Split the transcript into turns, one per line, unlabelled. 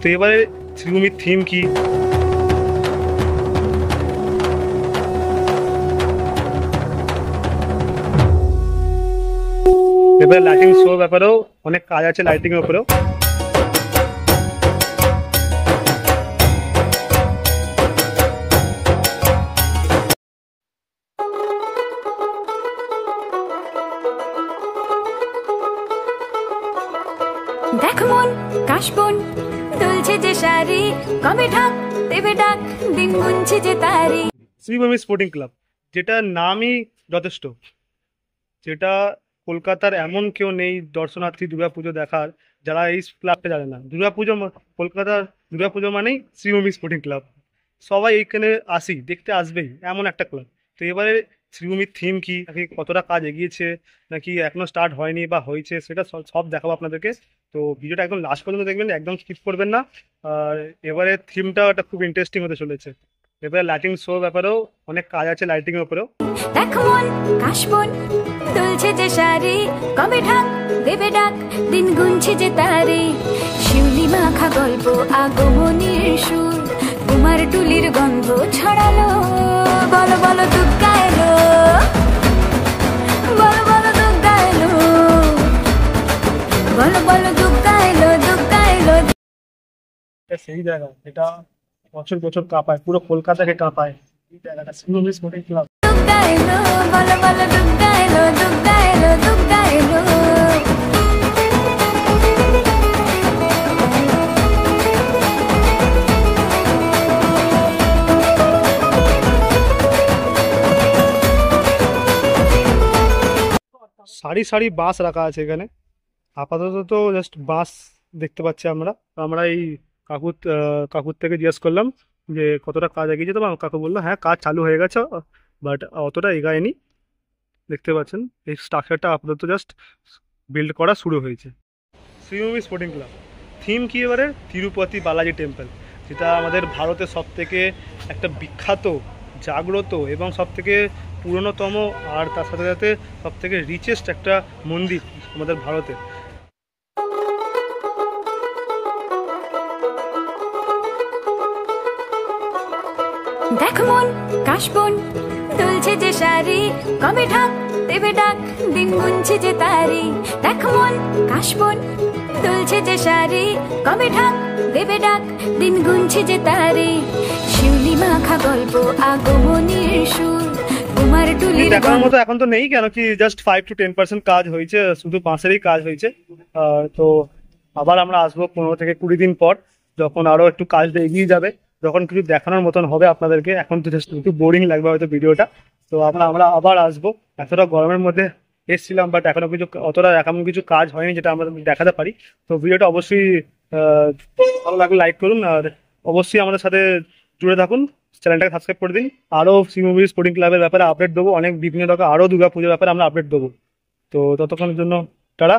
তো এবারে শ্রীভূমির থিম কি, এবারে লাইটিং শো ব্যাপারেও অনেক কাজ আছে, লাইটিং এর উপরেও।
দেখ মন কাশবন দুলছে যে শাড়ি, কবে ঢাক দেবে ডাক, দিন গুনছে যে তারি।
শ্রীভূমি স্পোর্টিং ক্লাব, যেটা নামই যথেষ্ট, যেটা কলকাতার এমন কেউ নেই দর্শনার্থী দুর্গাপুজো দেখার যারা এই ক্লাবটা জানে না। দুর্গাপুজো কলকাতার দুর্গাপুজো মানেই শ্রীভূমি স্পোর্টিং ক্লাব, সবাই এইখানে আসি দেখতে আসবেই, এমন একটা ক্লাব। তো এবারে শ্রীভূমির থিম কি, নাকি কতটা কাজ এগিয়েছে, নাকি এখনো স্টার্ট হয়নি বা হয়েছে, সেটা সব দেখাবো আপনাদেরকে। তো ভিডিওটা একদম লাস্ট পর্যন্ত দেখবেন, একদম স্কিপ করবেন না। আর এবারে থিমটাও একটা খুব ইন্টারেস্টিং হতে চলেছে। এবারে লাইটিং শো ব্যাপারেও অনেক কাজ আছে, লাইটিং এর উপরেও।
দেখ মন কাশবন দুলছে যে শাড়ি, কবে ঢাক দেবে ডাক, দিন গুনছে যে তারি। শিউলি মাখা গল্প আগমনীর সুর, কুমার টুলির গন্ধ ছড়ালো, বলো বলো দুর্গা এলো, বলো বলো দুর্গা এলো, বলো বলো দুর্গা এলো, দুর্গা এলো।
এটা সেই জায়গা যেটা বছর বছর কাঁপায়, পুরো কলকাতাকে কাঁপায়, এই জায়গাটা শ্রীভূমি স্পোর্টিং ক্লাব।
দুর্গা এলো, বলো বলো দুর্গা এলো, দুর্গা এলো, দুর্গা এলো।
সারি সারি বাস রাখা আছে এখানে, আপাতত তো জাস্ট বাস দেখতে পাচ্ছি আমরা। আমরা এই কাকুর থেকে জিজ্ঞেস করলাম যে কতটা কাজ এগিয়েছে, তো কাকু বললো হ্যাঁ কাজ চালু হয়ে গেছে, বাট অতটা এগায়নি। দেখতে পাচ্ছেন এই স্ট্রাকচারটা আপাতত জাস্ট বিল্ড করা শুরু হয়েছে। শ্রীভূমি স্পোর্টিং ক্লাব থিম কি এবারে তিরুপতি বালাজি টেম্পল, যেটা আমাদের ভারতের সব থেকে একটা বিখ্যাত, জাগ্রত এবং সব থেকে পুরনোতম, আর তার সাথে সাথে সব থেকে রিচেস্ট একটা মন্দির আমাদের ভারতের।
দেখ মন কাশবন দুলছে যে শাড়ি, কবে ঢাক দেবে ডাক, দিন গুনছে যে তারি। দেখ মন কাশবন দুলছে যে শাড়ি, কবে ঢাক দেবে ডাক, দিন গুনছে যে তারি। শিউলি মাখা গল্প আগমনীর সুর, কুমার টুলির
দেখার মতো এখন তো নেই, কেন কি জাস্ট 5 to 10% কাজ হয়েছে, শুধু বাঁশেরই কাজ হয়েছে। তো আবার আমরা আসবো 15 থেকে 20 দিন পর, যখন আরো একটু কাজটা এগিয়ে যাবে, যখন কিছু দেখানোর মতন হবে আপনাদেরকে। এখন তো জাস্ট একটু বোরিং লাগবে হয়তো ভিডিওটা। তো আমরা আমরা আবার আসবো। এতটা গরমের মধ্যে এসছিলাম, বাট এখনো কিছু অতটা এমন কিছু কাজ হয়নি যেটা আমরা দেখাতে পারি। তো ভিডিওটা অবশ্যই ভালো লাগলে লাইক করুন, আর অবশ্যই আমাদের সাথে জুড়ে থাকুন, চ্যানেলটাকে সাবস্ক্রাইব করে দিন। আরও শ্রীভূমি স্পোর্টিং ক্লাবের ব্যাপারে আপডেট দেবো, অনেক বিভিন্ন রকম আরও দুর্গা পুজোর ব্যাপারে আমরা আপডেট দেবো। তো ততক্ষণের জন্য টাটা।